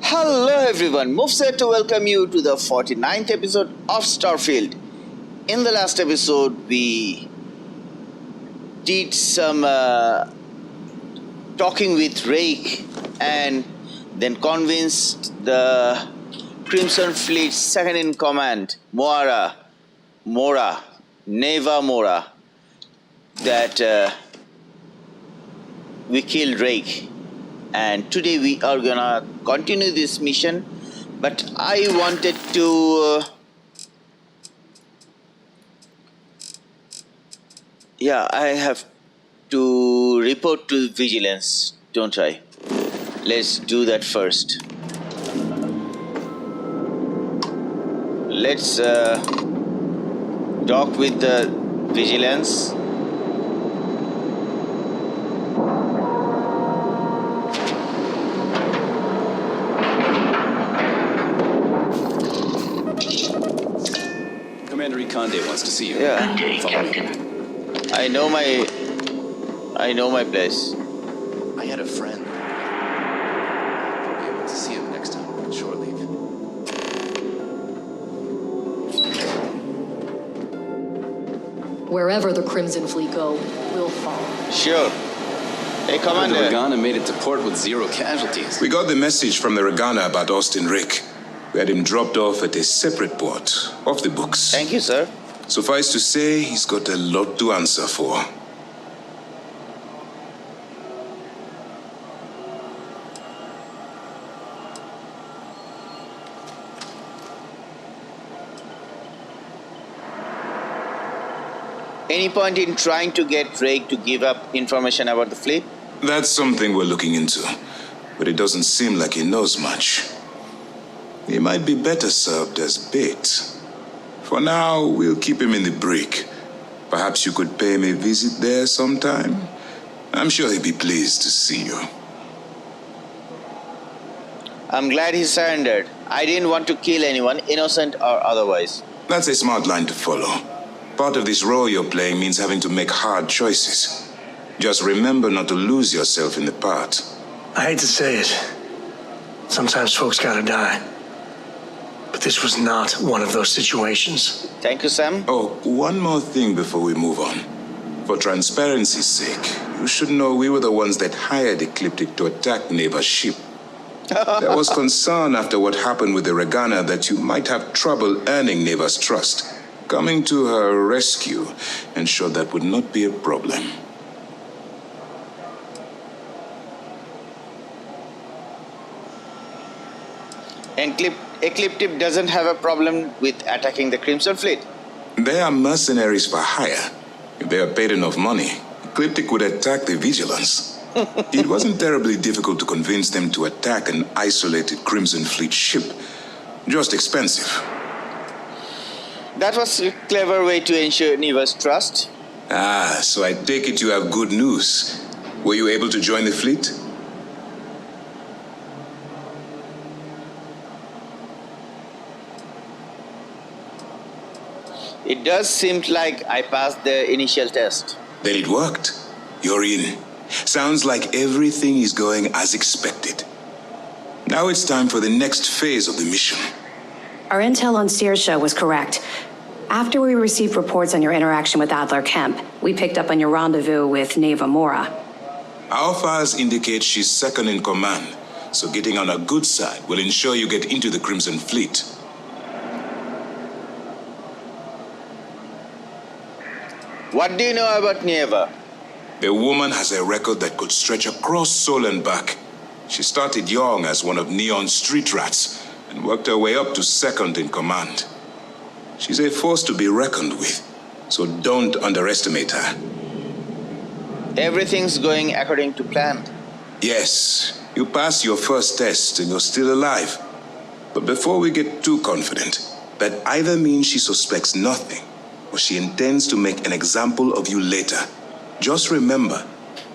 Hello everyone, MUFS here to welcome you to the 49th episode of Starfield. In the last episode, we did some talking with Rake and then convinced the Crimson Fleet's second in command, Neva Mora, that we killed Rake. And today we are gonna continue this mission, but I wanted to I have to report to vigilance, don't I? Let's do that first. Let's talk with the vigilance. Commander Conde wants to see you. Yeah. Good day, Captain. I know my place. I had a friend. I'll be able to see him next time on shore leave. Wherever the Crimson Fleet go, we'll follow. Sure. Hey, The Commander. Regana made it to port with 0 casualties. We got the message from the Regana about Austin Rick. We had him dropped off at a separate port, off the books. Thank you, sir. Suffice to say, he's got a lot to answer for. Any point in trying to get Drake to give up information about the fleet? That's something we're looking into, but it doesn't seem like he knows much. He might be better served as bait. For now, we'll keep him in the brig. Perhaps you could pay him a visit there sometime? I'm sure he'd be pleased to see you. I'm glad he surrendered. I didn't want to kill anyone, innocent or otherwise. That's a smart line to follow. Part of this role you're playing means having to make hard choices. Just remember not to lose yourself in the part. I hate to say it. Sometimes folks gotta die. But this was not one of those situations. Thank you, Sam. Oh, one more thing before we move on. For transparency's sake, you should know we were the ones that hired Ecliptic to attack Neva's ship. There was concern after what happened with the Regana that you might have trouble earning Neva's trust. Coming to her rescue ensured that would not be a problem. Ecliptic doesn't have a problem with attacking the Crimson Fleet. They are mercenaries for hire. If they are paid enough money, Ecliptic would attack the Vigilance. It wasn't terribly difficult to convince them to attack an isolated Crimson Fleet ship. Just expensive. That was a clever way to ensure Neva's trust. Ah, so I take it you have good news. Were you able to join the fleet? It does seem like I passed the initial test. Then it worked. You're in. Sounds like everything is going as expected. Now it's time for the next phase of the mission. Our intel on Searsha was correct. After we received reports on your interaction with Adler Kemp, we picked up on your rendezvous with Neva Mora. Our files indicate she's second in command, so getting on her good side will ensure you get into the Crimson Fleet. What do you know about Neva? The woman has a record that could stretch across Sol and back. She started young as one of Neon's street rats and worked her way up to second in command. She's a force to be reckoned with, so don't underestimate her. Everything's going according to plan. Yes, you passed your first test and you're still alive. But before we get too confident, that either means she suspects nothing or she intends to make an example of you later. Just remember,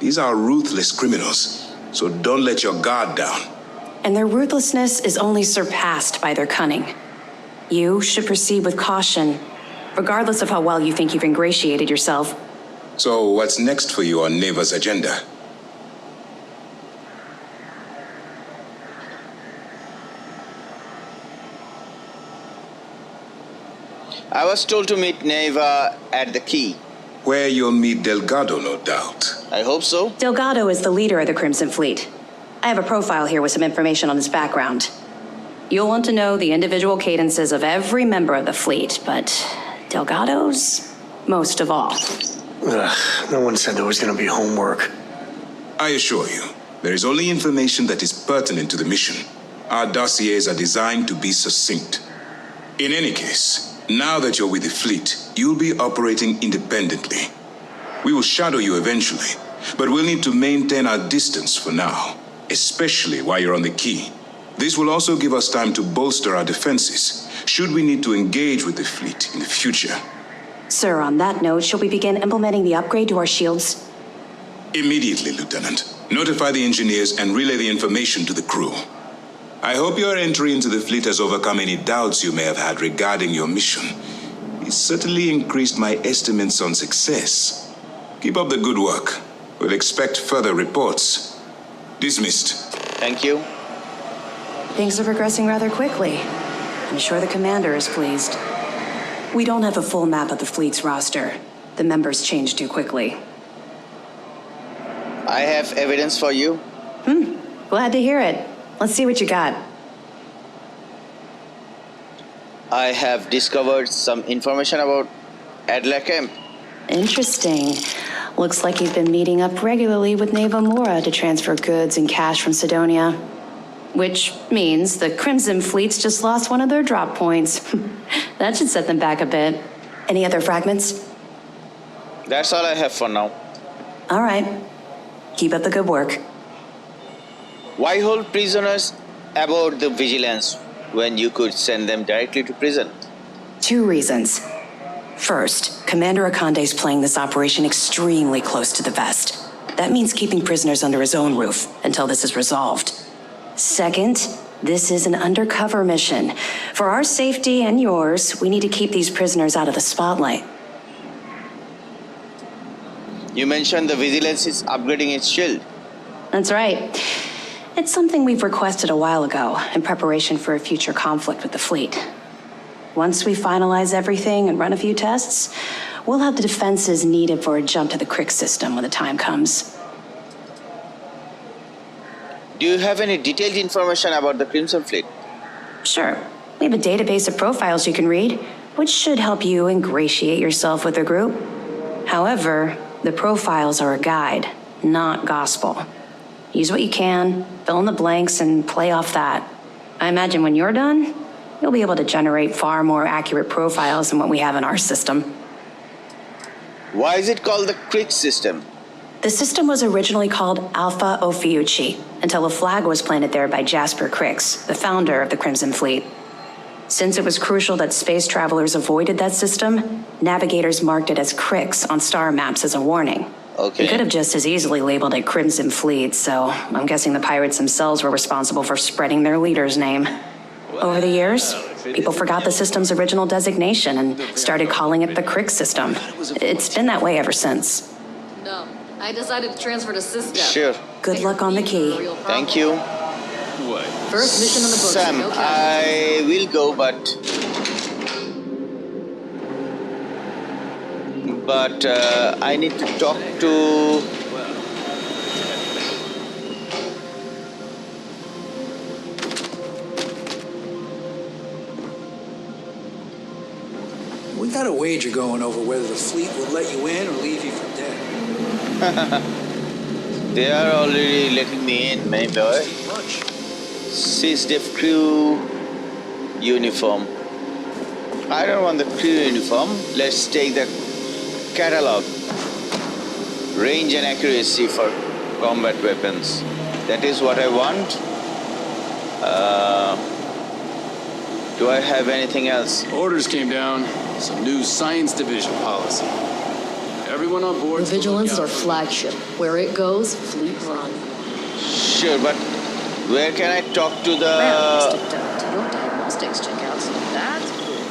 these are ruthless criminals, so don't let your guard down. And their ruthlessness is only surpassed by their cunning. You should proceed with caution, regardless of how well you think you've ingratiated yourself. So what's next for you on Neva's agenda? I was told to meet Neva at the quay. Where you'll meet Delgado, no doubt. I hope so. Delgado is the leader of the Crimson Fleet. I have a profile here with some information on his background. You'll want to know the individual cadences of every member of the fleet, but Delgado's most of all. Ugh, no one said there was going to be homework. I assure you, there is only information that is pertinent to the mission. Our dossiers are designed to be succinct. In any case, now that you're with the fleet, you'll be operating independently. We will shadow you eventually, but we'll need to maintain our distance for now, especially while you're on the quay. This will also give us time to bolster our defenses, should we need to engage with the fleet in the future. Sir, on that note, shall we begin implementing the upgrade to our shields? Immediately, Lieutenant. Notify the engineers and relay the information to the crew. I hope your entry into the fleet has overcome any doubts you may have had regarding your mission. It certainly increased my estimates on success. Keep up the good work. We'll expect further reports. Dismissed. Thank you. Things are progressing rather quickly. I'm sure the commander is pleased. We don't have a full map of the fleet's roster. The members change too quickly. I have evidence for you. Glad to hear it. Let's see what you got. I have discovered some information about Adler Camp. Interesting. Looks like he's been meeting up regularly with Neva Mora to transfer goods and cash from Sidonia. Which means the Crimson Fleet's just lost one of their drop points. That should set them back a bit. Any other fragments? That's all I have for now. All right. Keep up the good work. Why hold prisoners aboard the Vigilance when you could send them directly to prison? 2 reasons. First, Commander Akande's playing this operation extremely close to the vest. That means keeping prisoners under his own roof until this is resolved. Second, this is an undercover mission. For our safety and yours, we need to keep these prisoners out of the spotlight. You mentioned the Vigilance is upgrading its shield. That's right. It's something we've requested a while ago in preparation for a future conflict with the fleet. Once we finalize everything and run a few tests, we'll have the defenses needed for a jump to the Crick system when the time comes. Do you have any detailed information about the Crimson Fleet? Sure. We have a database of profiles you can read, which should help you ingratiate yourself with the group. However, the profiles are a guide, not gospel. Use what you can, fill in the blanks, and play off that. I imagine when you're done, you'll be able to generate far more accurate profiles than what we have in our system. Why is it called the Crick system? The system was originally called Alpha Ophiuchi until a flag was planted there by Jasper Crix, the founder of the Crimson Fleet. Since it was crucial that space travelers avoided that system, navigators marked it as Crix on star maps as a warning. Okay. They could have just as easily labeled it Crimson Fleet, so I'm guessing the pirates themselves were responsible for spreading their leader's name. Over the years, people forgot the system's original designation and started calling it the Crick system. It's been that way ever since. No, I decided to transfer to Cisco. Sure. Good luck on the key. Thank you. First mission on the books. Sam, Okay. I will go, but I need to talk to... We got a wager going over whether the fleet will let you in or leave you for dead. They are already letting me in, my boy. Sysdef crew uniform. I don't want the crew uniform. Let's take the catalog. Range and accuracy for combat weapons. That is what I want. Do I have anything else? Orders came down. Some new science division policy. Everyone on board. The Vigilance is our flagship. Where it goes, fleet run. Sure, but where can I talk to Well, the... Mr. Dutt, your diagnostics check out, so that's good.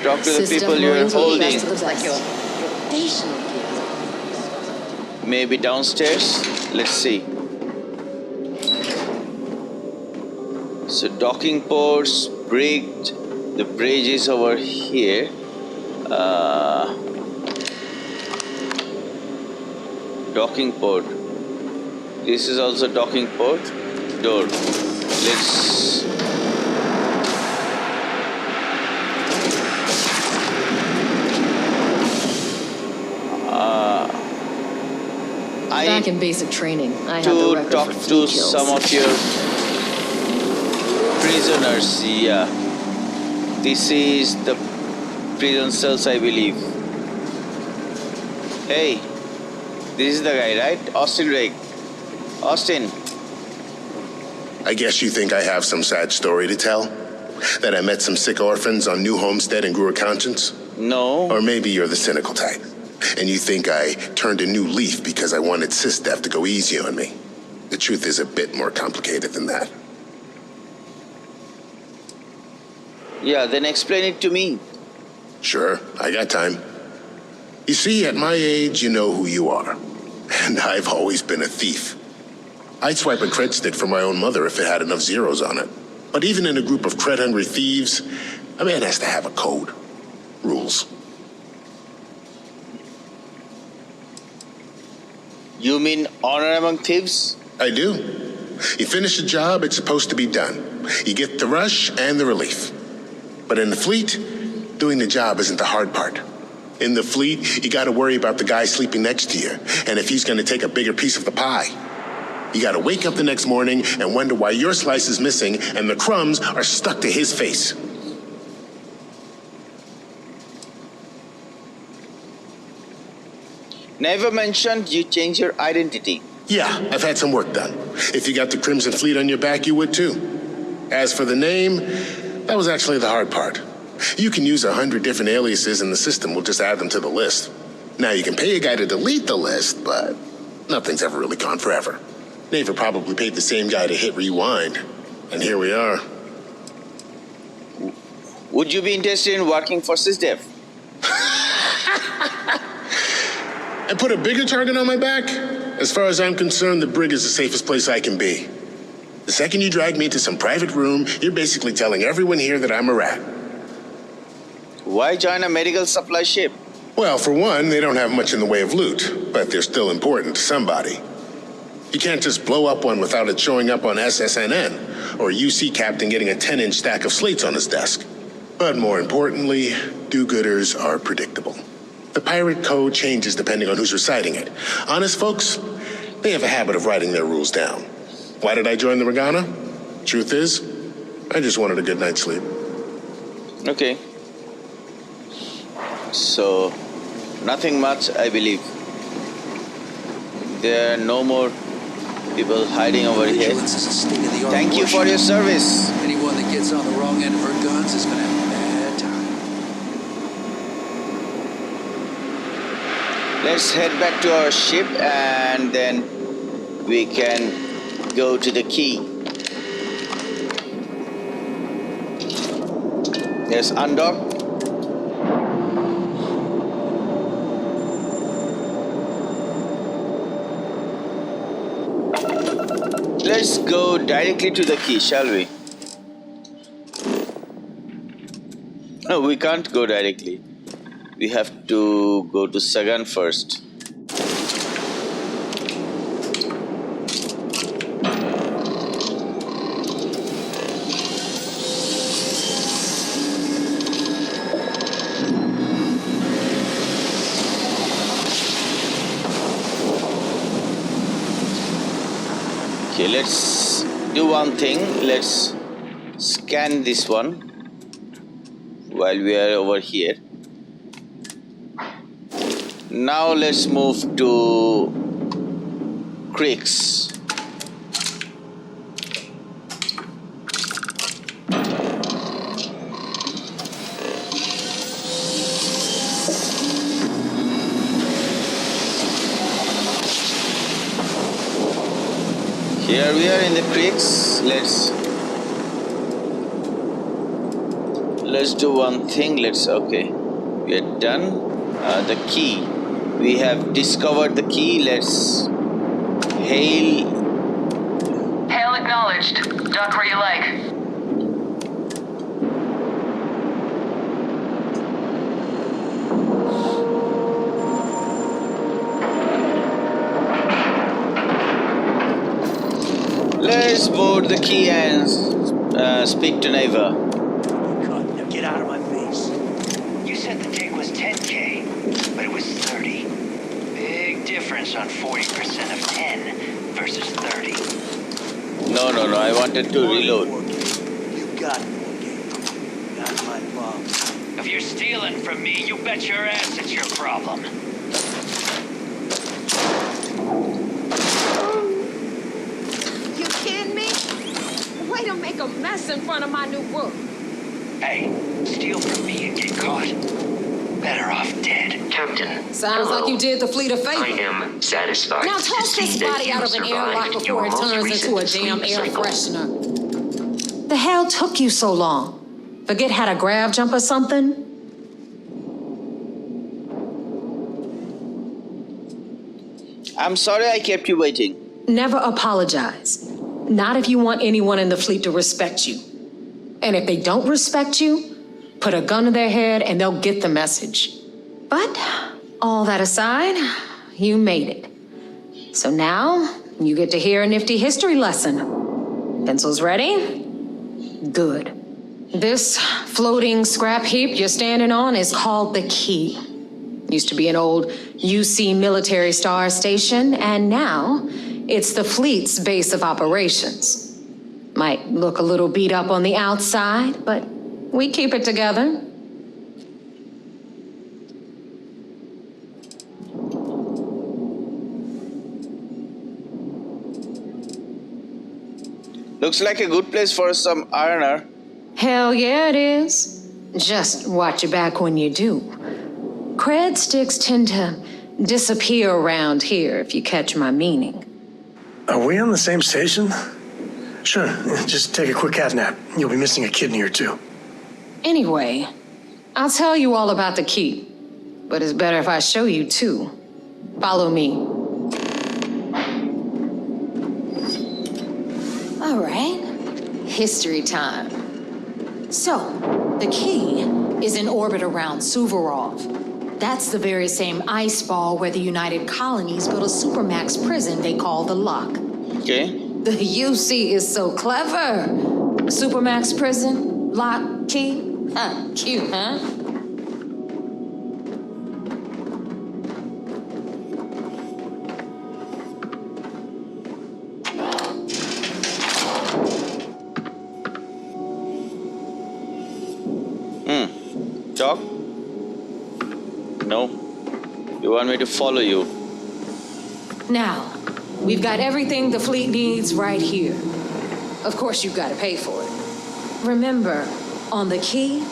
Talk to the Sysdef people you're Marines will be holding? best of the best. Rotational kids. Maybe downstairs? Let's see. So docking ports, bricked, The bridge is over here. Docking port. This is also docking port. Door. Let's... Back in basic training, I had the to record talk for to flea kills. some of your prisoners. Yeah, this is the prison cells, I believe. Hey, this is the guy, right? Austin Drake. Austin. I guess you think I have some sad story to tell? That I met some sick orphans on New Homestead and grew a conscience? No. Or maybe you're the cynical type, and you think I turned a new leaf because I wanted SysDef to go easy on me. The truth is a bit more complicated than that. Yeah, then explain it to me. Sure, I got time. You see, at my age, you know who you are. And I've always been a thief. I'd swipe a cred stick for my own mother if it had enough zeros on it. But even in a group of cred-hungry thieves, a man has to have a code. Rules. You mean honor among thieves? I do. You finish a job, it's supposed to be done. You get the rush and the relief. But in the fleet, doing the job isn't the hard part. In the fleet, you gotta worry about the guy sleeping next to you, and if he's gonna take a bigger piece of the pie. You gotta wake up the next morning and wonder why your slice is missing and the crumbs are stuck to his face. Never mentioned you change your identity. Yeah, I've had some work done. If you got the Crimson Fleet on your back, you would too. As for the name, that was actually the hard part. You can use 100 different aliases and the system will just add them to the list. Now you can pay a guy to delete the list, but nothing's ever really gone forever. Neva probably paid the same guy to hit rewind, and here we are. Would you be interested in working for SysDef? And put a bigger target on my back? As far as I'm concerned, the brig is the safest place I can be. The second you drag me into some private room, you're basically telling everyone here that I'm a rat. Why join a medical supply ship? Well, for one, they don't have much in the way of loot, but they're still important to somebody. You can't just blow up one without it showing up on SSNN, or a UC captain getting a 10-inch stack of slates on his desk. But more importantly, do-gooders are predictable. The pirate code changes depending on who's reciting it. Honest folks, they have a habit of writing their rules down. Why did I join the Regana? Truth is, I just wanted a good night's sleep. Okay. So, nothing much, I believe. There are no more people hiding over here. Vigilance is a state-of-the-art Thank you for your service. Anyone that gets on the wrong end of her guns is gonna have a bad time. Let's head back to our ship and then we can go to the key. Yes, undock. Let's go directly to the key, shall we? No, we can't go directly. We have to go to Sagan first. Okay, let's do one thing. Let's scan this one while we are over here. Now let's move to creeks. Here we are in the creeks. Let's do one thing. Okay, we are done. The key. We have discovered the key. Let's hail. Hail acknowledged. Dock where you like. Let's board the key and speak to Neva. God, now get out of my face. You said the dig was 10K, but it was 30. Big difference on 40% of 10 versus 30. No, I wanted to reload. You got me. Not my problem. If you're stealing from me, you bet your ass it's your problem. You kidding me? Way to make a mess in front of my new book. Hey, steal from me and get caught. Better off dead. Captain. Sounds like you did the fleet a favor. I am satisfied. Now to toss see this that body you out of an airlock survived before your it most turns into a recent damn sleep air cycle. freshener. The hell took you so long? Forget how to grav jump or something? I'm sorry I kept you waiting. Never apologize. Not if you want anyone in the fleet to respect you. And if they don't respect you, put a gun to their head and they'll get the message. But all that aside, you made it. So now you get to hear a nifty history lesson. Pencils ready? Good. This floating scrap heap you're standing on is called the Key. Used to be an old UC military star station, and now it's the fleet's base of operations. Might look a little beat up on the outside, but we keep it together. Looks like a good place for some R&R. Hell yeah, it is. Just watch your back when you do. Cred sticks tend to disappear around here, if you catch my meaning. Are we on the same station? Sure, just take a quick cat nap. You'll be missing a kidney or two. Anyway, I'll tell you all about the Key. But it's better if I show you too. Follow me. All right, history time. So, the Key is in orbit around Suvorov. That's the very same ice ball where the United Colonies built a supermax prison they call the Lock. Okay. The UC is so clever. Supermax prison, Lock, Key. Huh, cute, huh? Talk? No. You want me to follow you? Now, we've got everything the fleet needs right here. Of course, you've got to pay for it. Remember, on the Key,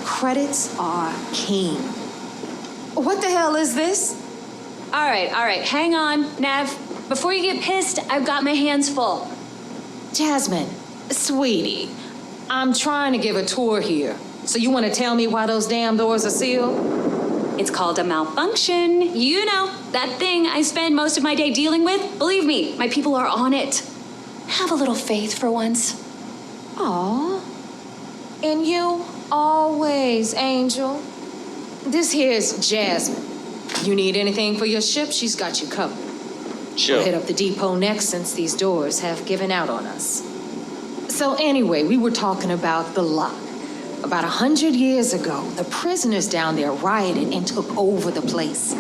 credits are king. What the hell is this? All right, hang on, Nav. Before you get pissed, I've got my hands full. Jasmine, sweetie, I'm trying to give a tour here. So you want to tell me why those damn doors are sealed? It's called a malfunction. You know, that thing I spend most of my day dealing with. Believe me, my people are on it. Have a little faith for once. Aw. And you always, Angel. This here's Jasmine. You need anything for your ship, she's got you covered. Sure. We'll hit up the depot next since these doors have given out on us. So anyway, we were talking about the Lock. About 100 years ago, the prisoners down there rioted and took over the place.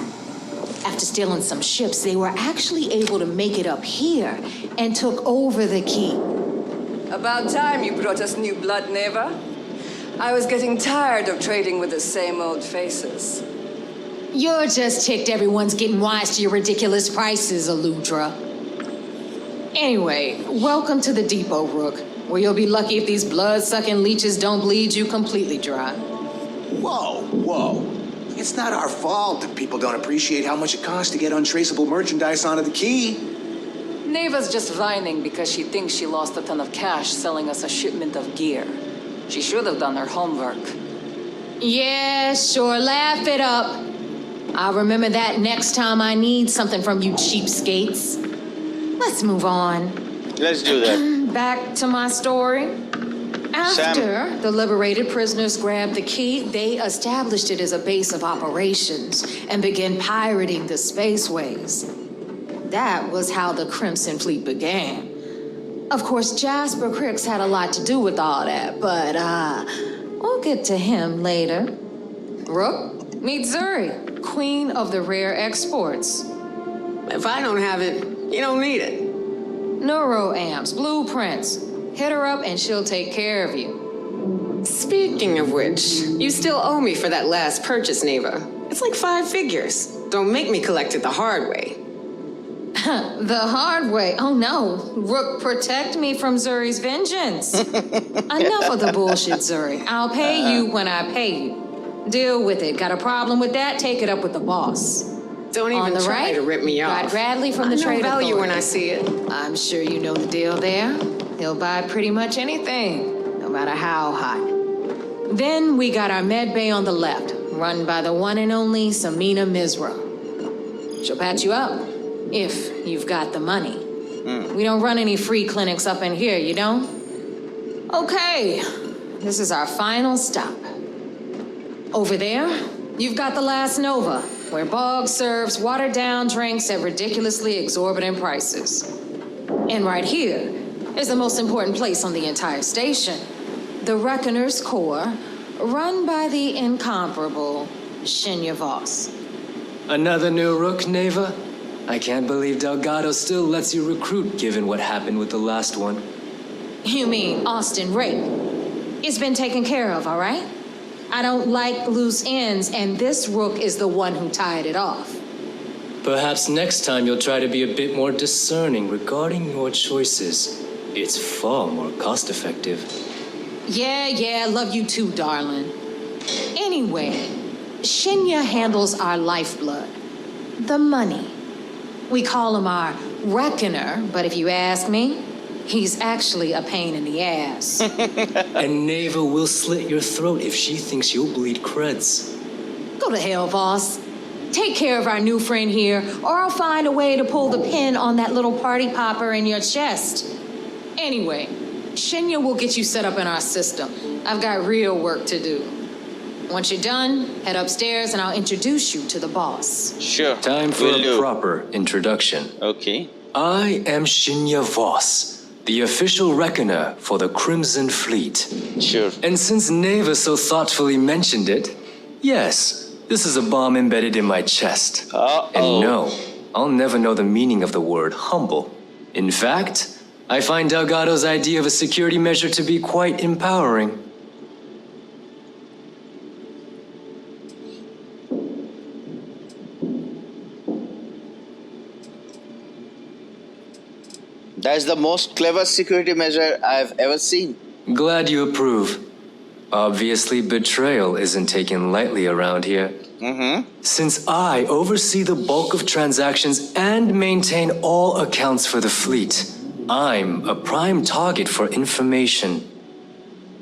After stealing some ships, they were actually able to make it up here and took over the Key. About time you brought us new blood, Neva. I was getting tired of trading with the same old faces. You're just ticked everyone's getting wise to your ridiculous prices, Aludra. Anyway, welcome to the depot, Rook, where you'll be lucky if these blood-sucking leeches don't bleed you completely dry. Whoa. It's not our fault that people don't appreciate how much it costs to get untraceable merchandise onto the Key. Neva's just whining because she thinks she lost a ton of cash selling us a shipment of gear. She should have done her homework. Yeah, sure, laugh it up. I'll remember that next time I need something from you cheapskates. Let's move on. Let's do that. Back to my story. After the liberated prisoners grabbed the Key, they established it as a base of operations and began pirating the spaceways. That was how the Crimson Fleet began. Of course, Jasper Cricks had a lot to do with all that, but, we'll get to him later. Rook, meet Zuri, queen of the rare exports. If I don't have it, you don't need it. Neuroamps, blueprints. Hit her up and she'll take care of you. Speaking of which, you still owe me for that last purchase, Neva. It's like 5 figures. Don't make me collect it the hard way. The hard way? Oh no. Rook, protect me from Zuri's vengeance. Enough of the bullshit, Zuri. I'll pay you when I pay you. Deal with it. Got a problem with that? Take it up with the boss. Don't even try to rip me off. Got Bradley from the Trade Authority. Authority. When I see it. I'm sure you know the deal there. He'll buy pretty much anything, no matter how hot. Then we got our med bay on the left, run by the one and only Samina Misra. She'll patch you up, if you've got the money. We don't run any free clinics up in here, you don't? Okay, this is our final stop. Over there, you've got the Last Nova, where Bog serves watered-down drinks at ridiculously exorbitant prices. And right here is the most important place on the entire station, the Reckoner's Core, run by the incomparable Shinya Voss. Another new Rook, Neva? I can't believe Delgado still lets you recruit, given what happened with the last one. You mean Austin Rape? It's been taken care of, all right? I don't like loose ends, and this Rook is the one who tied it off. Perhaps next time you'll try to be a bit more discerning regarding your choices. It's far more cost-effective. Yeah, love you too, darling. Anyway, Shinya handles our lifeblood, the money. We call him our Reckoner, but if you ask me, he's actually a pain in the ass. And Neva will slit your throat if she thinks you'll bleed creds. Go to hell, boss. Take care of our new friend here, or I'll find a way to pull the pin on that little party popper in your chest. Anyway, Shinya will get you set up in our system. I've got real work to do. Once you're done, head upstairs and I'll introduce you to the boss. Sure. Time for a proper introduction. Okay. I am Shinya Voss, the official reckoner for the Crimson Fleet. Sure. And since Neva so thoughtfully mentioned it, yes, this is a bomb embedded in my chest. And no, I'll never know the meaning of the word humble. In fact, I find Delgado's idea of a security measure to be quite empowering. That's the most clever security measure I've ever seen. Glad you approve. Obviously, betrayal isn't taken lightly around here. Since I oversee the bulk of transactions and maintain all accounts for the fleet, I'm a prime target for information.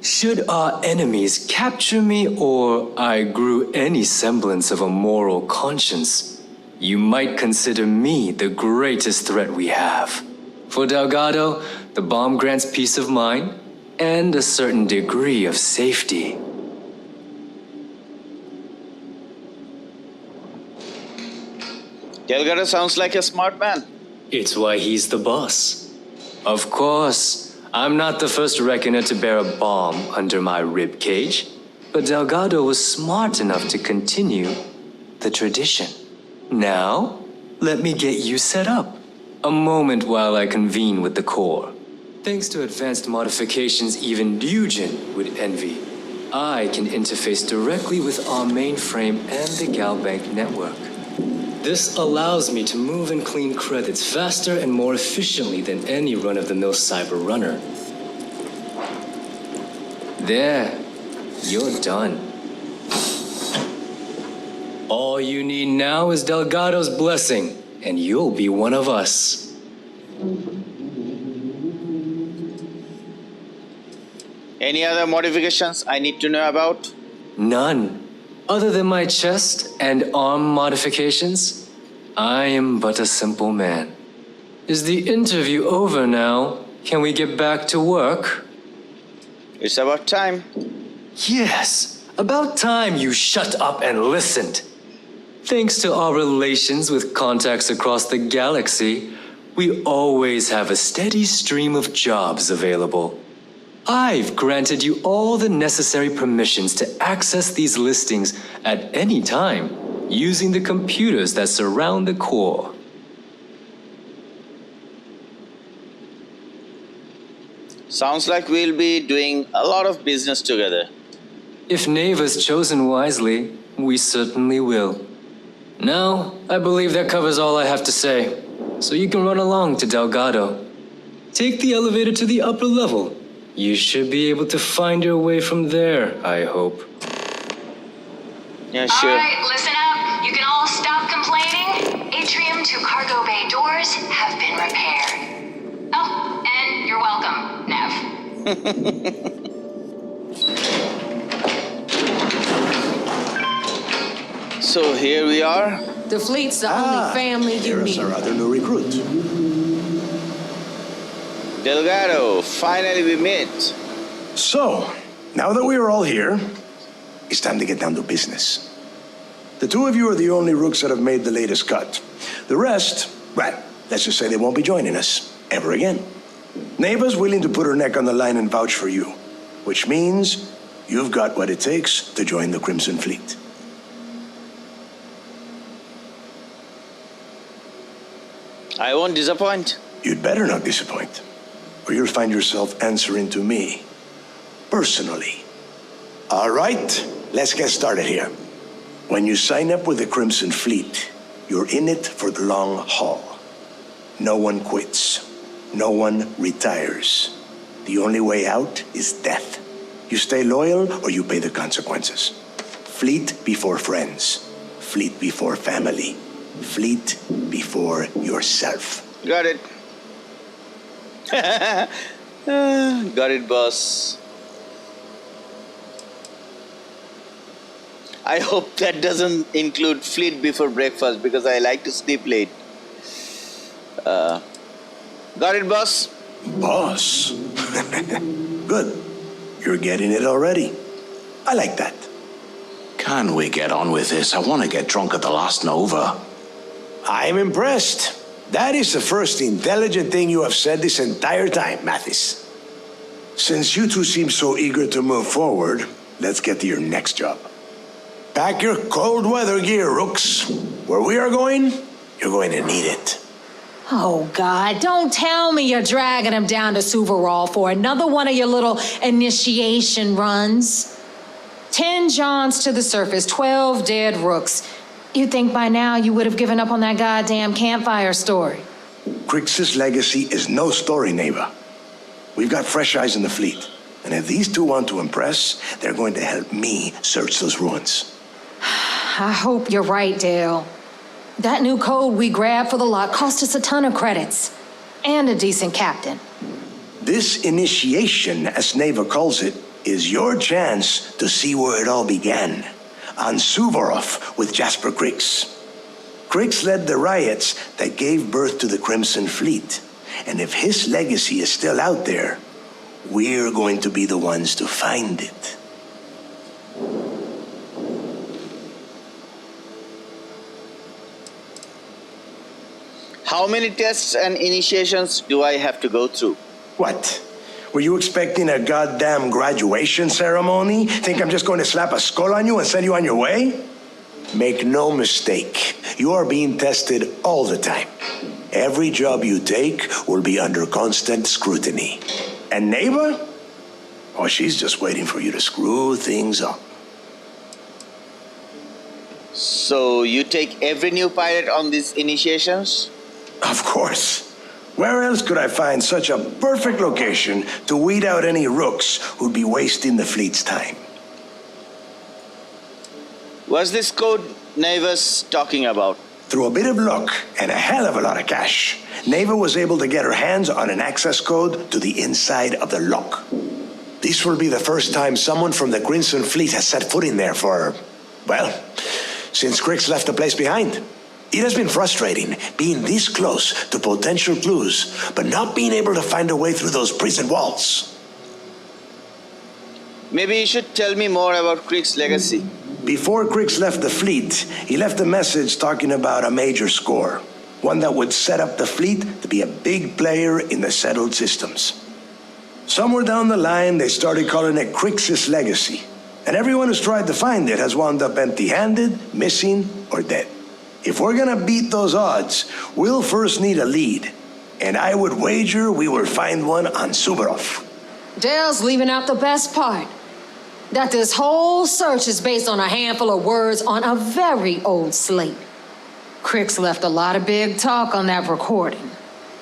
Should our enemies capture me or I grew any semblance of a moral conscience, you might consider me the greatest threat we have. For Delgado, the bomb grants peace of mind and a certain degree of safety. Delgado sounds like a smart man. It's why he's the boss. Of course, I'm not the first reckoner to bear a bomb under my rib cage, but Delgado was smart enough to continue the tradition. Now, let me get you set up. A moment while I convene with the core. Thanks to advanced modifications even Ryujin would envy, I can interface directly with our mainframe and the Galbank network. This allows me to move and clean credits faster and more efficiently than any run-of-the-mill cyber runner. There, you're done. All you need now is Delgado's blessing, and you'll be one of us. Any other modifications I need to know about? None. Other than my chest and arm modifications, I am but a simple man. Is the interview over now? Can we get back to work? It's about time. Yes, about time you shut up and listened. Thanks to our relations with contacts across the galaxy, we always have a steady stream of jobs available. I've granted you all the necessary permissions to access these listings at any time, using the computers that surround the core. Sounds like we'll be doing a lot of business together. If Neva's chosen wisely, we certainly will. Now, I believe that covers all I have to say, so you can run along to Delgado. Take the elevator to the upper level. You should be able to find your way from there, I hope. Yeah, sure. All right, listen up. You can all stop complaining. Atrium to cargo bay doors have been repaired. Oh, and you're welcome, Nev. So here we are. The fleet's the only family you Here's need. our other new recruit. Delgado, finally we meet. So, now that we are all here, it's time to get down to business. The two of you are the only rooks that have made the latest cut. The rest, well, let's just say they won't be joining us ever again. Neva's willing to put her neck on the line and vouch for you, which means you've got what it takes to join the Crimson Fleet. I won't disappoint. You'd better not disappoint, or you'll find yourself answering to me, personally. All right, let's get started here. When you sign up with the Crimson Fleet, you're in it for the long haul. No one quits. No one retires. The only way out is death. You stay loyal or you pay the consequences. Fleet before friends. Fleet before family. Fleet before yourself. Got it. Got it, boss. I hope that doesn't include fleet before breakfast because I like to sleep late. Got it, boss? Boss? Good. You're getting it already. I like that. Can we get on with this? I want to get drunk at the last Nova. I'm impressed. That is the first intelligent thing you have said this entire time, Mathis. Since you two seem so eager to move forward, let's get to your next job. Pack your cold weather gear, Rooks. Where we are going, you're going to need it. Oh, God, don't tell me you're dragging him down to Suvarall for another one of your little initiation runs. 10 Johns to the surface, 12 dead Rooks. You'd think by now you would have given up on that goddamn campfire story. Crix's legacy is no story, Neva. We've got fresh eyes in the fleet. And if these two want to impress, they're going to help me search those ruins. I hope you're right, Dale. That new code we grabbed for the lot cost us a ton of credits. And a decent captain. This initiation, as Neva calls it, is your chance to see where it all began. On Suvorov with Jasper Crix. Crix led the riots that gave birth to the Crimson Fleet. And if his legacy is still out there, we're going to be the ones to find it. How many tests and initiations do I have to go through? What? Were you expecting a goddamn graduation ceremony? Think I'm just going to slap a skull on you and send you on your way? Make no mistake, you are being tested all the time. Every job you take will be under constant scrutiny. And Neva? Oh, she's just waiting for you to screw things up. So you take every new pilot on these initiations? Of course. Where else could I find such a perfect location to weed out any rooks who'd be wasting the fleet's time? What's this code Neva's talking about? Through a bit of luck and a hell of a lot of cash, Neva was able to get her hands on an access code to the inside of the lock. This will be the first time someone from the Crimson Fleet has set foot in there for, well, since Crix left the place behind. It has been frustrating being this close to potential clues, but not being able to find a way through those prison walls. Maybe you should tell me more about Crix's legacy. Before Crix left the fleet, he left a message talking about a major score. One that would set up the fleet to be a big player in the settled systems. Somewhere down the line, they started calling it Crixus Legacy. And everyone who's tried to find it has wound up empty-handed, missing, or dead. If we're gonna beat those odds, we'll first need a lead. And I would wager we will find one on Suvorov. Dale's leaving out the best part. That this whole search is based on a handful of words on a very old slate. Crix left a lot of big talk on that recording,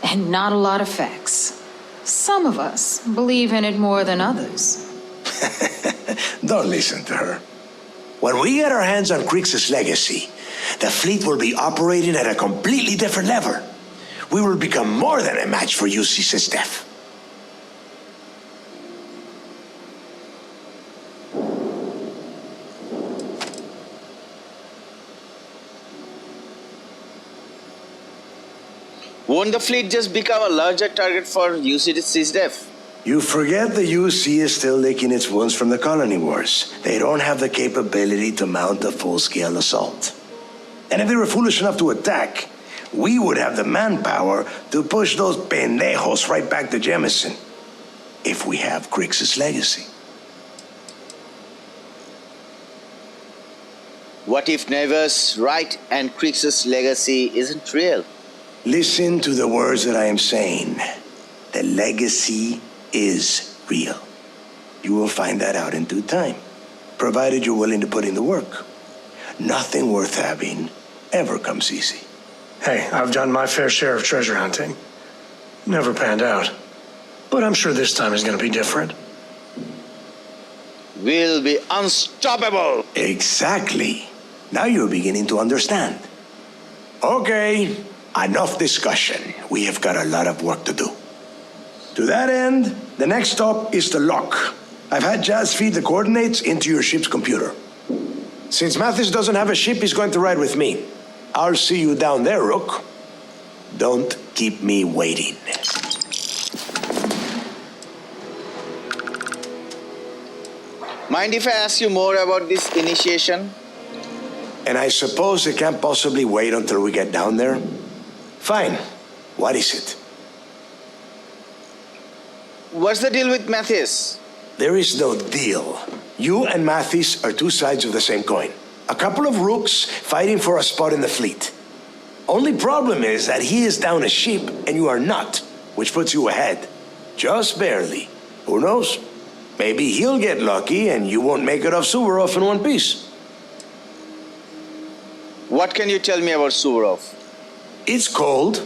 and not a lot of facts. Some of us believe in it more than others. Don't listen to her. When we get our hands on Crix's legacy, the fleet will be operating at a completely different level. We will become more than a match for UC SysDef. Won't the fleet just become a larger target for UC SysDef? You forget the UC is still licking its wounds from the colony wars. They don't have the capability to mount a full-scale assault. And if they were foolish enough to attack, we would have the manpower to push those pendejos right back to Jemison. If we have Crix's legacy. What if Neva's right and Crix's legacy isn't real? Listen to the words that I am saying. The legacy is real. You will find that out in due time, provided you're willing to put in the work. Nothing worth having ever comes easy. Hey, I've done my fair share of treasure hunting. Never panned out. But I'm sure this time is going to be different. We'll be unstoppable. Exactly. Now you're beginning to understand. Okay, enough discussion. We have got a lot of work to do. To that end, the next stop is the lock. I've had Jazz feed the coordinates into your ship's computer. Since Mathis doesn't have a ship, he's going to ride with me. I'll see you down there, Rook. Don't keep me waiting. Mind if I ask you more about this initiation? And I suppose it can't possibly wait until we get down there? Fine. What is it? What's the deal with Mathis? There is no deal. You and Mathis are two sides of the same coin. A couple of rooks fighting for a spot in the fleet. Only problem is that he is down a ship and you are not, which puts you ahead. Just barely. Who knows? Maybe he'll get lucky and you won't make it off Suvorov in one piece. What can you tell me about Suvorov? It's cold.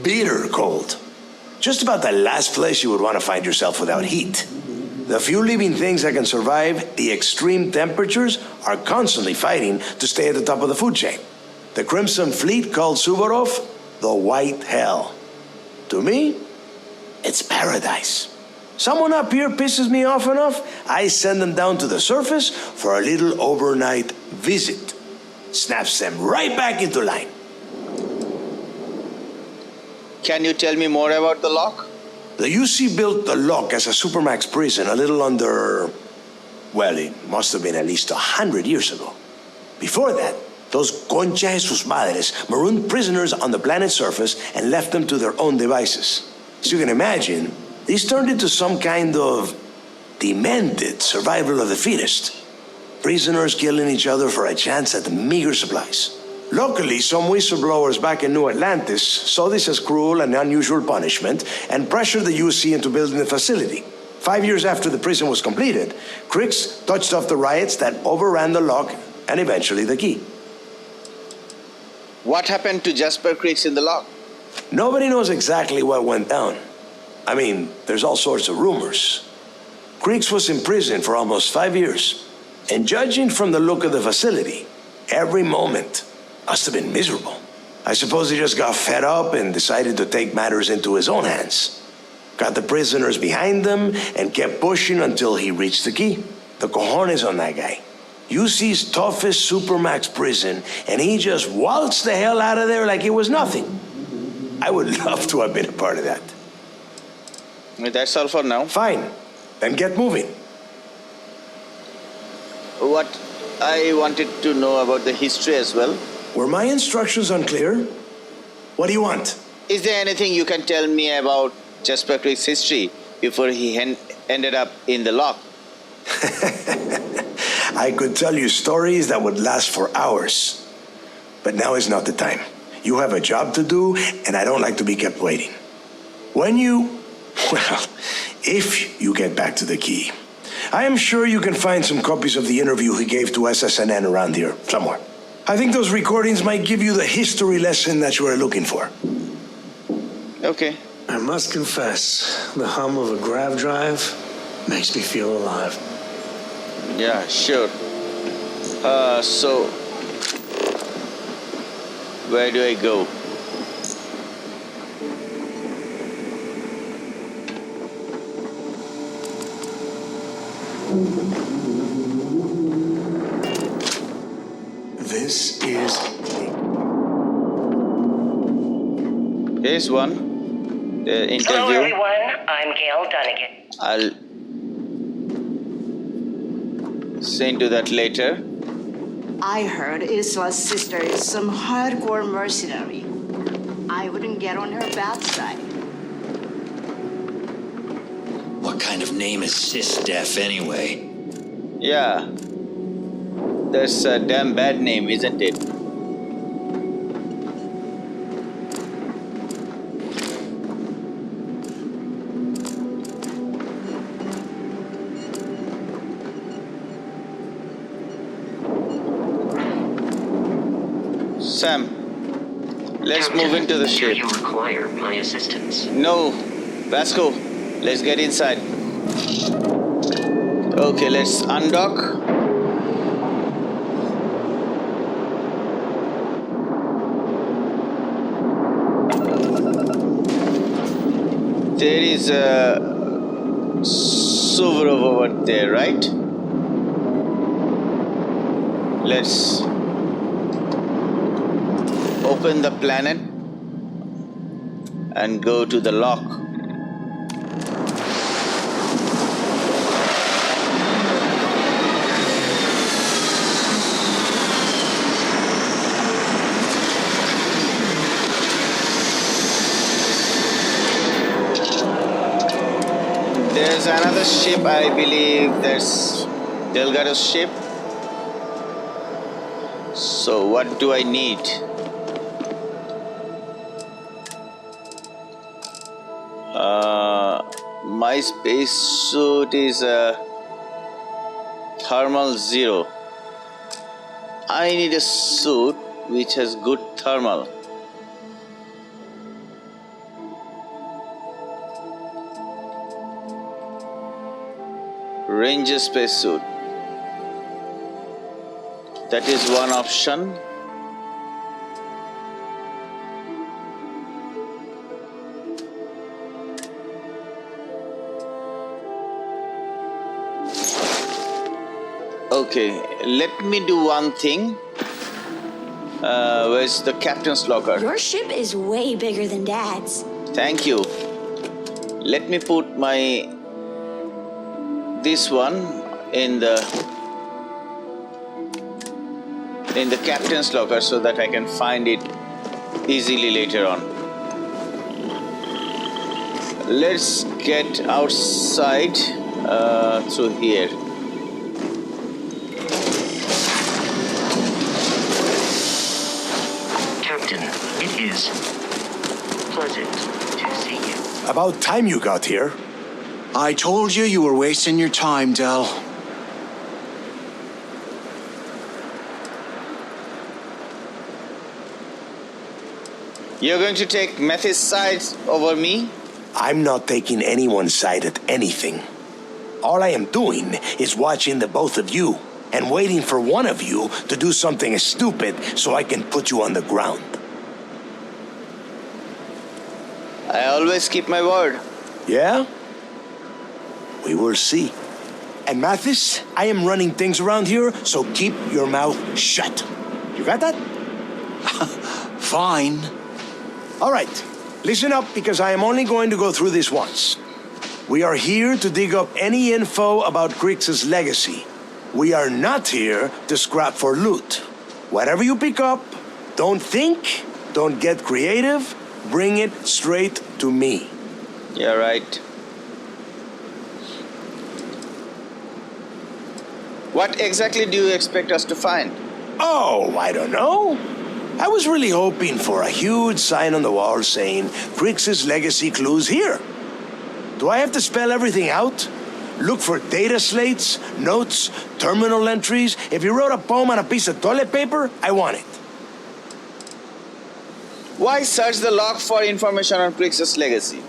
Bitter cold. Just about the last place you would want to find yourself without heat. The few living things that can survive the extreme temperatures are constantly fighting to stay at the top of the food chain. The Crimson Fleet called Suvorov the White Hell. To me, it's paradise. Someone up here pisses me off enough, I send them down to the surface for a little overnight visit. Snaps them right back into line. Can you tell me more about the lock? The UC built the lock as a supermax prison a little under... well, it must have been at least 100 years ago. Before that, those concha de sus madres marooned prisoners on the planet's surface and left them to their own devices. As you can imagine, these turned into some kind of demented survival of the fittest. Prisoners killing each other for a chance at meager supplies. Luckily, some whistleblowers back in New Atlantis saw this as cruel and unusual punishment and pressured the UC into building the facility. 5 years after the prison was completed, Crix touched off the riots that overran the lock and eventually the key. What happened to Jasper Crix in the lock? Nobody knows exactly what went down. I mean, there's all sorts of rumors. Crix was in prison for almost 5 years. And judging from the look of the facility, every moment must have been miserable. I suppose he just got fed up and decided to take matters into his own hands. Got the prisoners behind him and kept pushing until he reached the key. The cojones on that guy. UC's toughest supermax prison, and he just waltzed the hell out of there like it was nothing. I would love to have been a part of that. That's all for now. Fine. Then get moving. What I wanted to know about the history as well. Were my instructions unclear? What do you want? Is there anything you can tell me about Jasper's history before he ended up in the lock? I could tell you stories that would last for hours. But now is not the time. You have a job to do, and I don't like to be kept waiting. If you get back to the key, I am sure you can find some copies of the interview he gave to SSNN around here, somewhere. I think those recordings might give you the history lesson that you are looking for. Okay. I must confess, the hum of a grav drive makes me feel alive. Yeah, sure. So where do I go? This is... Here's one. The interview. Hello, everyone. I'm Gail Dunnigan. I'll send you that later. I heard Isla's sister is some hardcore mercenary. I wouldn't get on her bad side. What kind of name is Sysdef anyway? Yeah. That's a damn bad name, isn't it? Sam, let's move into the ship. You require my assistance. No, Vasco, let's get inside. Okay, let's undock. There is a Subaru over there, right? Let's open the planet and go to the lock. There's another ship, I believe that's Delgado's ship. So what do I need? My space suit is a thermal 0. I need a suit which has good thermal. Ranger spacesuit. That is one option. Okay, let me do one thing. Where's the captain's locker? Your ship is way bigger than Dad's. Thank you. Let me put this one in the captain's locker so that I can find it easily later on. Let's get outside through here. Captain, it is pleasant to see you. About time you got here. I told you you were wasting your time, Del. You're going to take Methy's side over me? I'm not taking anyone's side at anything. All I am doing is watching the both of you and waiting for one of you to do something stupid so I can put you on the ground. I always keep my word. Yeah? We will see. And Mathis, I am running things around here, so keep your mouth shut. You got that? Fine. All right. Listen up, because I am only going to go through this once. We are here to dig up any info about Grix's legacy. We are not here to scrap for loot. Whatever you pick up, don't think, Don't get creative. Bring it straight to me. You're right. What exactly do you expect us to find? Oh, I don't know. I was really hoping for a huge sign on the wall saying, Crix's legacy clues here. Do I have to spell everything out? Look for data slates, notes, terminal entries. If you wrote a poem on a piece of toilet paper, I want it. Why search the log for information on Crix's legacy?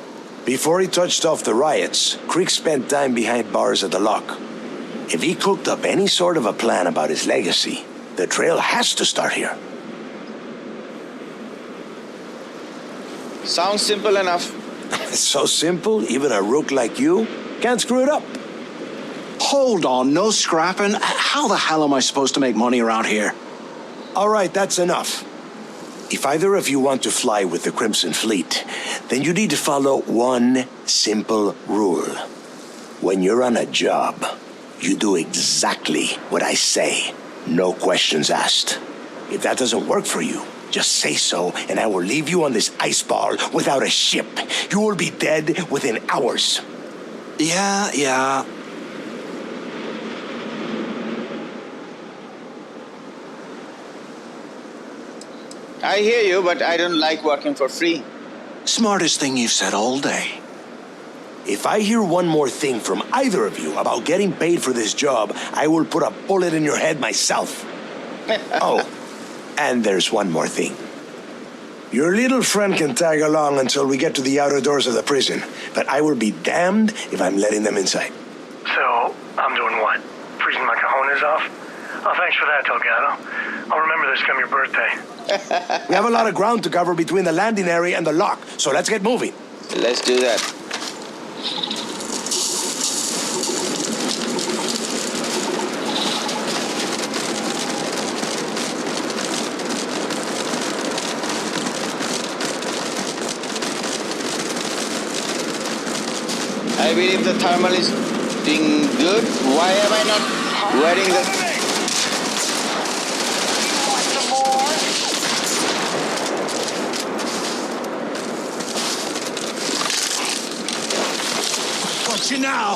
Before he touched off the riots, Crix spent time behind bars at the lock. If he cooked up any sort of a plan about his legacy, the trail has to start here. Sounds simple enough. It's so simple, even a rook like you can't screw it up. Hold on, no scrapping. How the hell am I supposed to make money around here? All right, that's enough. If either of you want to fly with the Crimson Fleet, then you need to follow one simple rule. When you're on a job, you do exactly what I say. No questions asked. If that doesn't work for you, just say so, and I will leave you on this ice ball without a ship. You will be dead within hours. Yeah. I hear you, but I don't like working for free. Smartest thing you've said all day. If I hear one more thing from either of you about getting paid for this job, I will put a bullet in your head myself. Oh, and there's one more thing. Your little friend can tag along until we get to the outer doors of the prison, but I will be damned if I'm letting them inside. So, I'm doing what? Freezing my cojones off? Oh, thanks for that, Delgado. I'll remember this come your birthday. We have a lot of ground to cover between the landing area and the lock, so let's get moving. Let's do that. I believe the thermal is doing good. Why am I not wearing the... Got you now.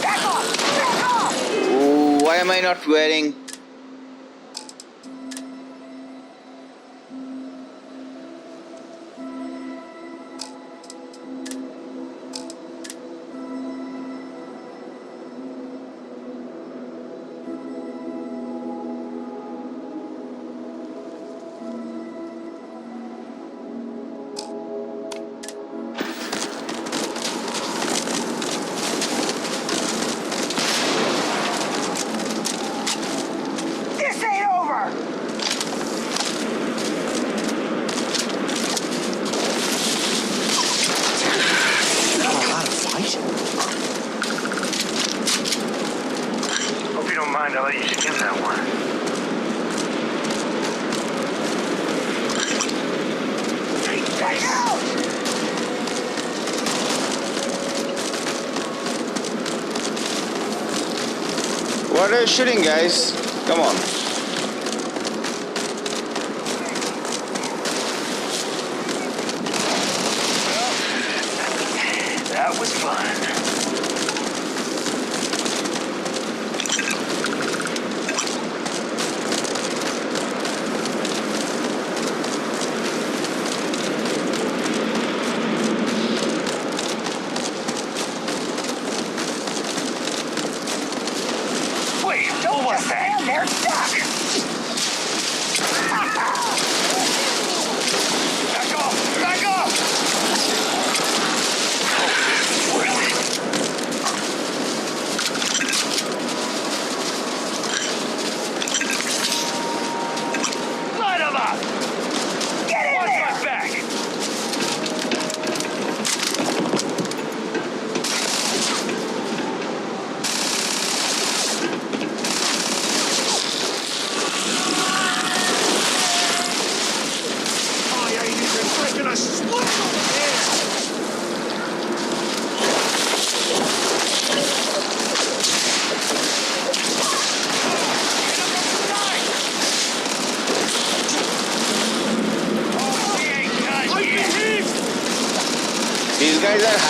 Back off! Back off! Why am I not wearing... This ain't over! You know how to fight? Hope you don't mind, I'll let you skim that one. Take out! What are you shooting, guys? Come on. That was fun. Wait, don't just stand there stuck! Back off! Back off! Light 'em up! Get in there! Watch my back!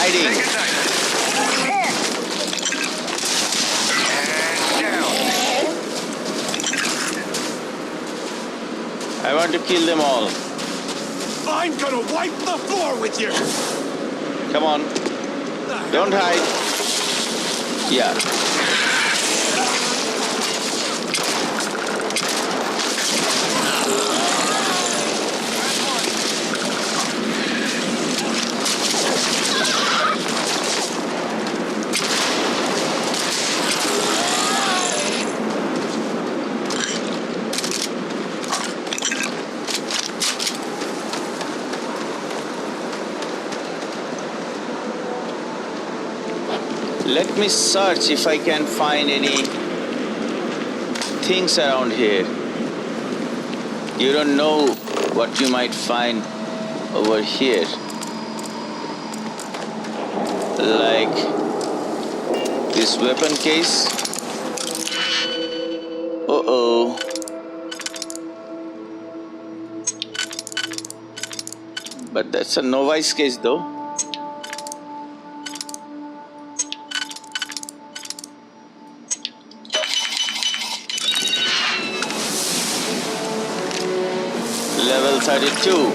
hiding? I want to kill them all. I'm gonna wipe the floor with you! Come on. Don't hide. Yeah. Let me search if I can find any things around here. You don't know what you might find over here. Like this weapon case. Uh-oh. But that's a novice case though. Level 32.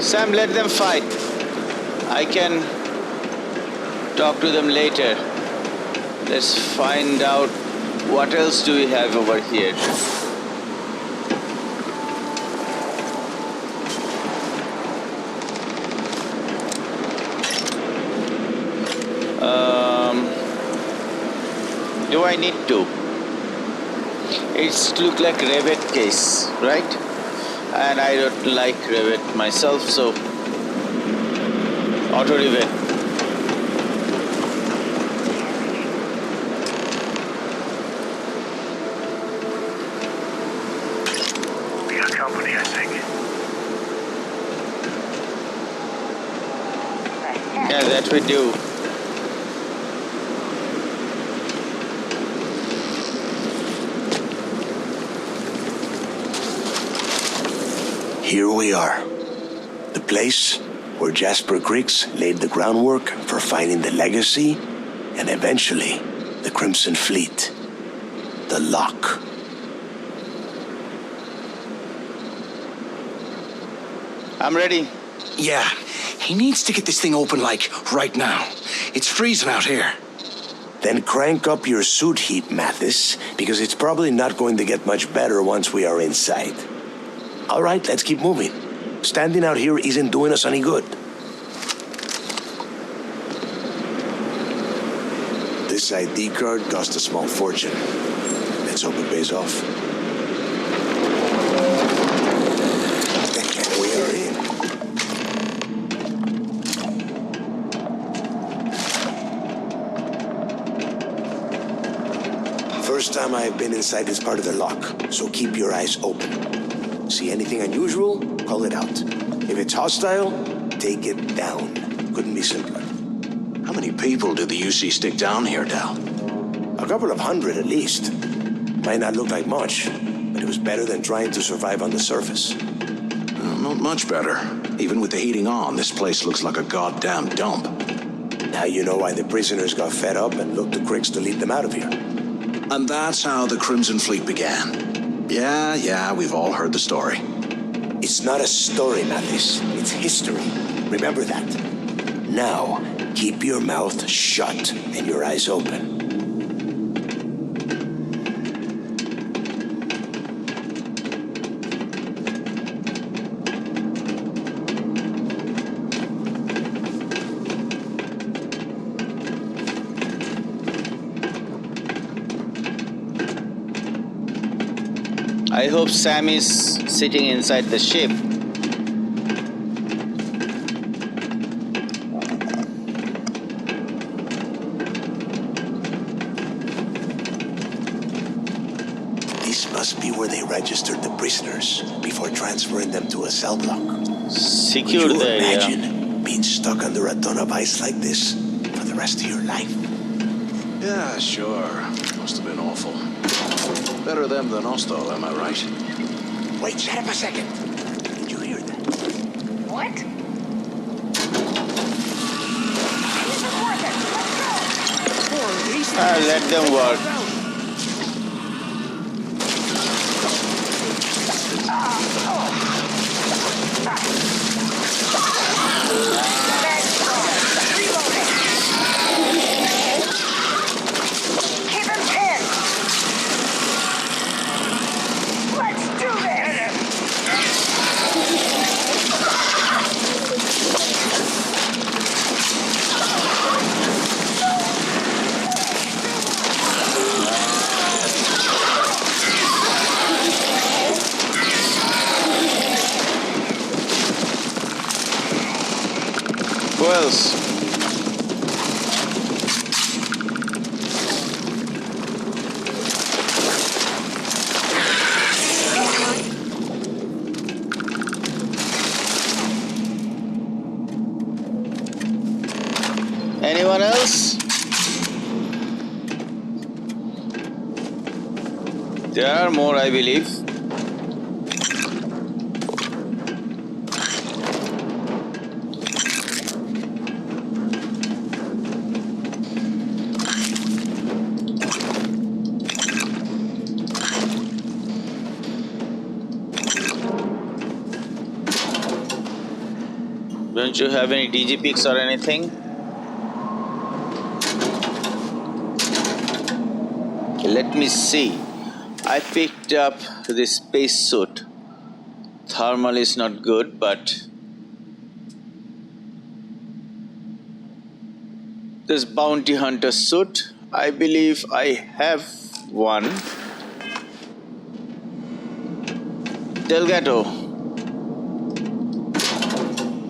Sam, let them fight. I can talk to them later. Let's find out what else do we have over here. Do I need to? It's look like Revit case, right? And I don't like Revit myself, so auto Revit. We got company, I think. Yeah, that we do. Here we are. The place where Jasper Griggs laid the groundwork for finding the legacy and eventually the Crimson Fleet. The lock. I'm ready. Yeah, he needs to get this thing open, like, right now. It's freezing out here. Then crank up your suit heat, Mathis, because it's probably not going to get much better once we are inside. All right, let's keep moving. Standing out here isn't doing us any good. This ID card cost a small fortune. Let's hope it pays off. We are in. First time I've been inside this part of the lock, so keep your eyes open. See anything unusual, call it out. If it's hostile, take it down. Couldn't be simpler. How many people did the UC stick down here, Dal? A couple of hundred at least. Might not look like much, but it was better than trying to survive on the surface. Not much better. Even with the heating on, this place looks like a goddamn dump. Now you know why the prisoners got fed up and looked to Griggs to lead them out of here. And that's how the Crimson Fleet began. Yeah, we've all heard the story. It's not a story, Mathis. It's history. Remember that. Now, keep your mouth shut and your eyes open. I hope Sam is sitting inside the ship. This must be where they registered the prisoners before transferring them to a cell block. Secure the area. Imagine being stuck under a ton of ice like this for the rest of your life? Yeah, sure. Must have been awful. Better them than us, though, am I right? Wait, shut up a second. Did you hear that? What? Let them work. Keep him pinned. Let's do this. Who else? Anyone else? There are more, I believe. Don't you have any DG pics or anything? Let me see. I picked up this space suit. Thermal is not good, but this bounty hunter suit, I believe I have one. Delgado,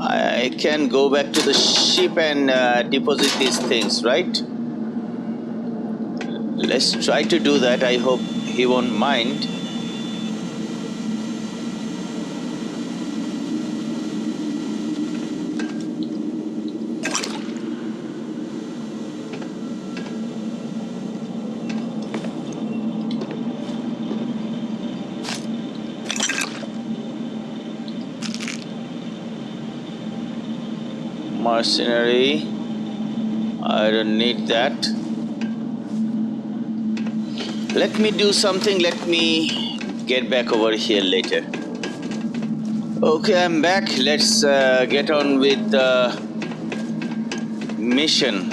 I can go back to the ship and deposit these things, right? Let's try to do that. I hope he won't mind. Mercenary, I don't need that. Let me do something. Let me get back over here later. Okay, I'm back. Let's get on with the mission.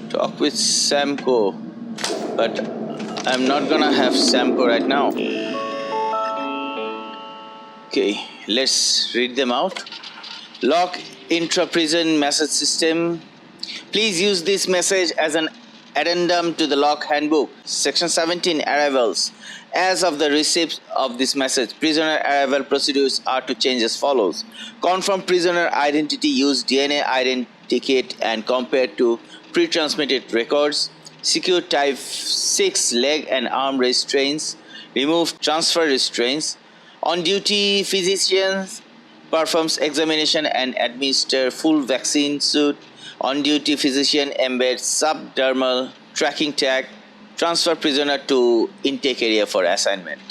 Talk with Samco, but I'm not gonna have Samco right now. Okay, let's read them out. Lock intra-prison message system. Please use this message as an addendum to the lock handbook. Section 17, arrivals. As of the receipt of this message, prisoner arrival procedures are to change as follows. Confirm prisoner identity, use DNA identikit and compare to pre-transmitted records. Secure type 6 leg and arm restraints. Remove transfer restraints. On duty physicians performs examination and administer full vaccine suit. On duty physician embeds subdermal tracking tag. Transfer prisoner to intake area for assignment.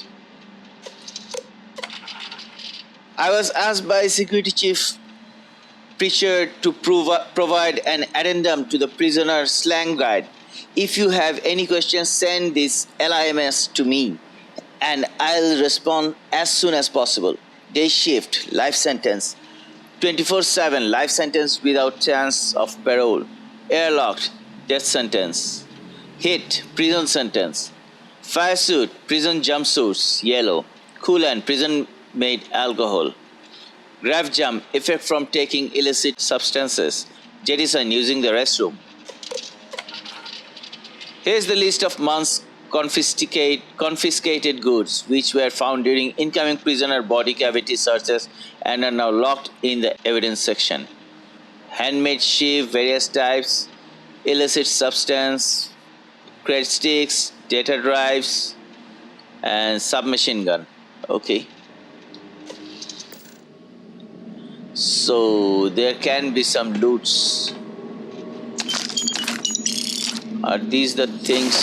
I was asked by Security Chief Pritchard to provide an addendum to the prisoner slang guide. If you have any questions, send this LIMS to me and I'll respond as soon as possible. Day shift, life sentence. 24/7, life sentence without chance of parole. Airlocked, death sentence. Hit, prison sentence. Fire suit, prison jumpsuits, yellow. Coolant, prison-made alcohol. Grav jump, effect from taking illicit substances. Jettison, using the restroom. Here's the list of months confiscated goods which were found during incoming prisoner body cavity searches and are now locked in the evidence section. Handmade sheave, various types, illicit substance, crate sticks, data drives, and submachine gun. Okay. So there can be some loots. Are these the things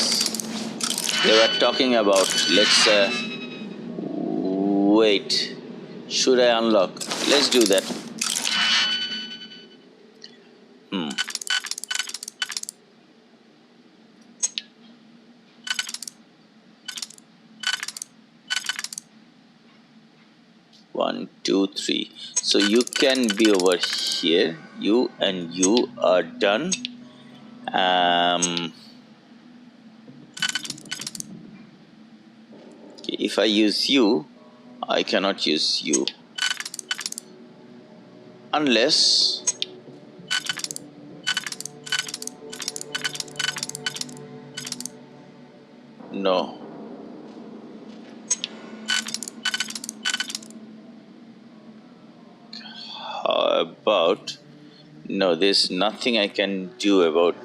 they were talking about? Let's wait. Should I unlock? Let's do that. 1, 2, 3. So you can be over here. You and you are done. If I use you, I cannot use you. Unless... No. How about... No, there's nothing I can do about...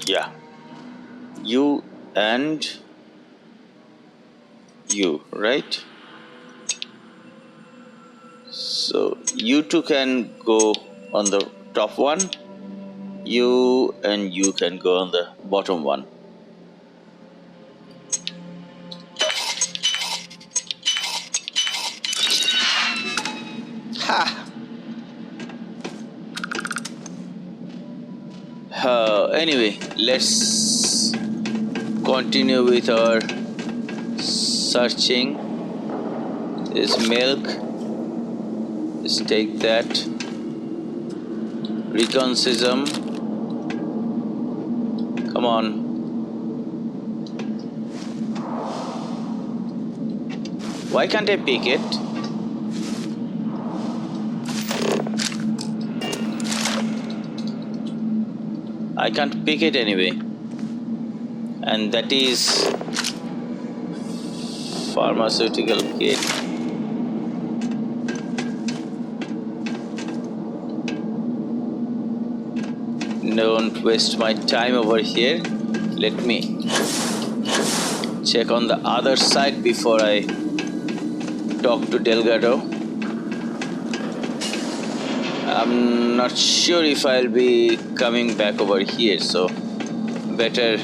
Yeah. You and you, right? So you two can go on the top one. You and you can go on the bottom one. Ha! Anyway, let's continue with our searching. There's milk. Let's take that. Reconcilism. Come on. Why can't I pick it? I can't pick it anyway. And that is pharmaceutical kit. Don't waste my time over here. Let me check on the other side before I talk to Delgado. I'm not sure if I'll be coming back over here, so better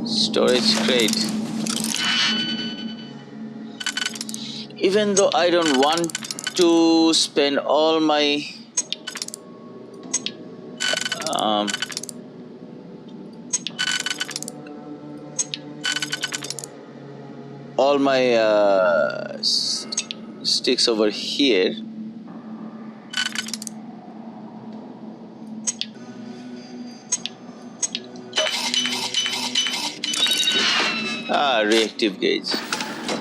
storage crate. Even though I don't want to spend all my sticks over here. Reactive gauge.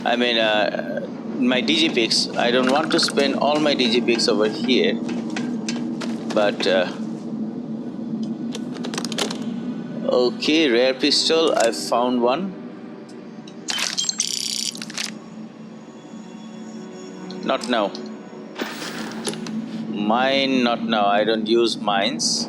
I mean, my digipicks. I don't want to spend all my digipicks over here. But, okay, rare pistol. I found one. Not now. Mine, not now. I don't use mines.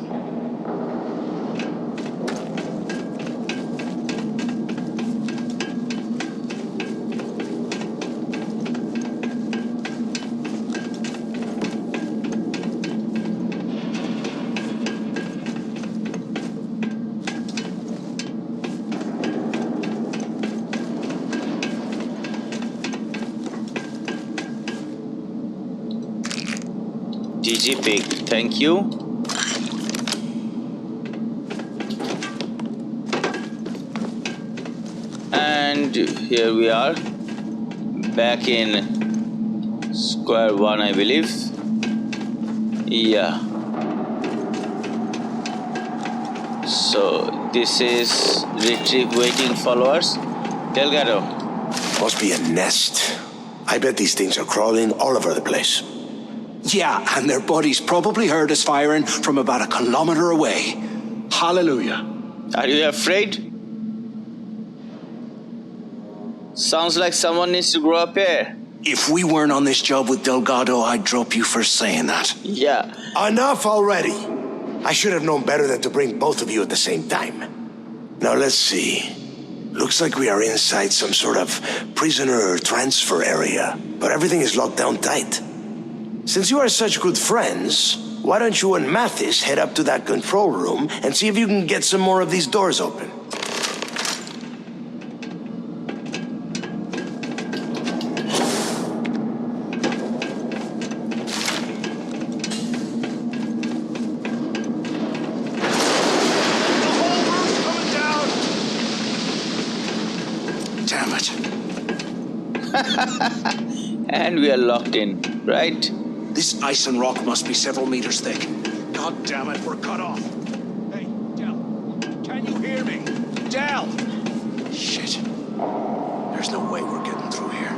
Digipic, thank you. And here we are, back in square one, I believe. Yeah. So this is retrieve waiting followers. Delgado. Must be a nest. I bet these things are crawling all over the place. Yeah, and their buddies probably heard us firing from about a kilometer away. Hallelujah. Are you afraid? Sounds like someone needs to grow up here. If we weren't on this job with Delgado, I'd drop you for saying that. Yeah. Enough already. I should have known better than to bring both of you at the same time. Now let's see. Looks like we are inside some sort of prisoner transfer area, but everything is locked down tight. Since you are such good friends, why don't you and Mathis head up to that control room and see if you can get some more of these doors open? Damn it. And we are locked in, right? This ice and rock must be several meters thick. God damn it, we're cut off. Hey, Del, can you hear me? Del! Shit. There's no way we're getting through here.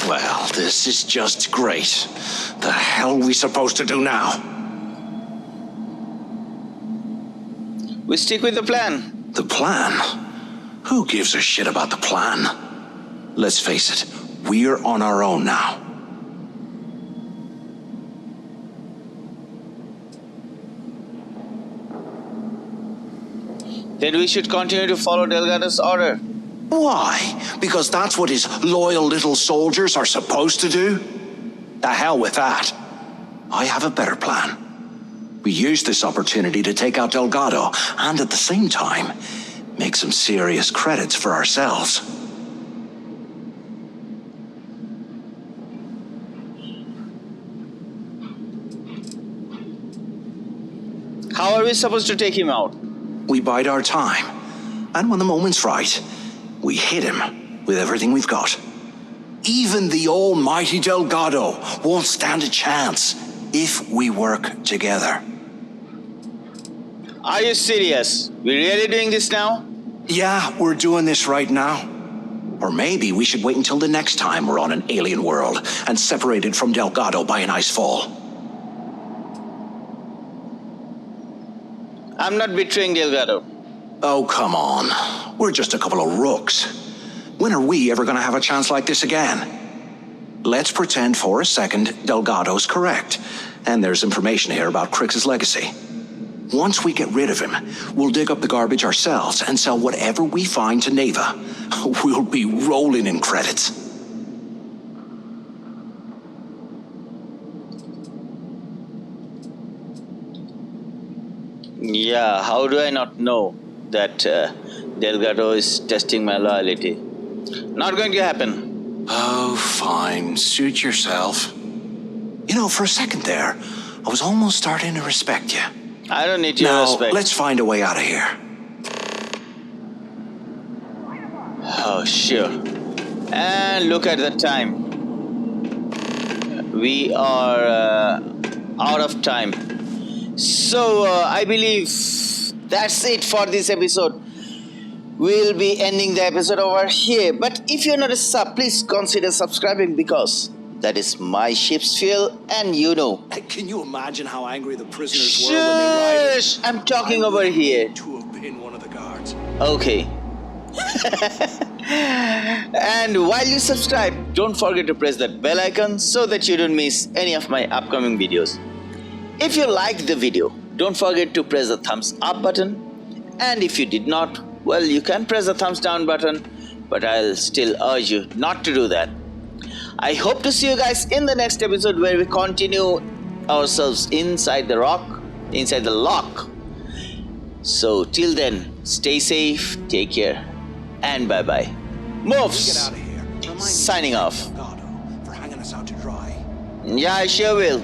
Well, this is just great. The hell are we supposed to do now? We stick with the plan. The plan? Who gives a shit about the plan? Let's face it, we're on our own now. Then we should continue to follow Delgado's order. Why? Because that's what his loyal little soldiers are supposed to do? The hell with that. I have a better plan. We use this opportunity to take out Delgado, and at the same time, make some serious credits for ourselves. How are we supposed to take him out? We bide our time, and when the moment's right, we hit him with everything we've got. Even the almighty Delgado won't stand a chance if we work together. Are you serious? We really doing this now? Yeah, we're doing this right now. Or maybe we should wait until the next time we're on an alien world and separated from Delgado by an ice fall. I'm not betraying Delgado. Oh, come on. We're just a couple of rooks. When are we ever going to have a chance like this again? Let's pretend for a second Delgado's correct, and there's information here about Crix's legacy. Once we get rid of him, we'll dig up the garbage ourselves and sell whatever we find to Neva. We'll be rolling in credits. Yeah, how do I not know that Delgado is testing my loyalty? Not going to happen. Oh, fine. Suit yourself. You know, for a second there, I was almost starting to respect you. I don't need your now, respect. Let's find a way out of here. Oh, sure. And look at the time. We are out of time. So, I believe that's it for this episode. We'll be ending the episode over here. But if you're not a sub, please consider subscribing because that is my ship's fuel and you know. Can you imagine how angry the prisoners were when they rioted? Shush! I'm talking over here. To have been one of the guards. Okay. And while you subscribe, don't forget to press that bell icon so that you don't miss any of my upcoming videos. If you liked the video, don't forget to press the thumbs up button. And if you did not, well, you can press the thumbs down button, but I'll still urge you not to do that. I hope to see you guys in the next episode where we continue ourselves inside the lock. So till then, stay safe, take care, and bye-bye. MUFS signing off. For hanging us out to dry. Yeah, I sure will.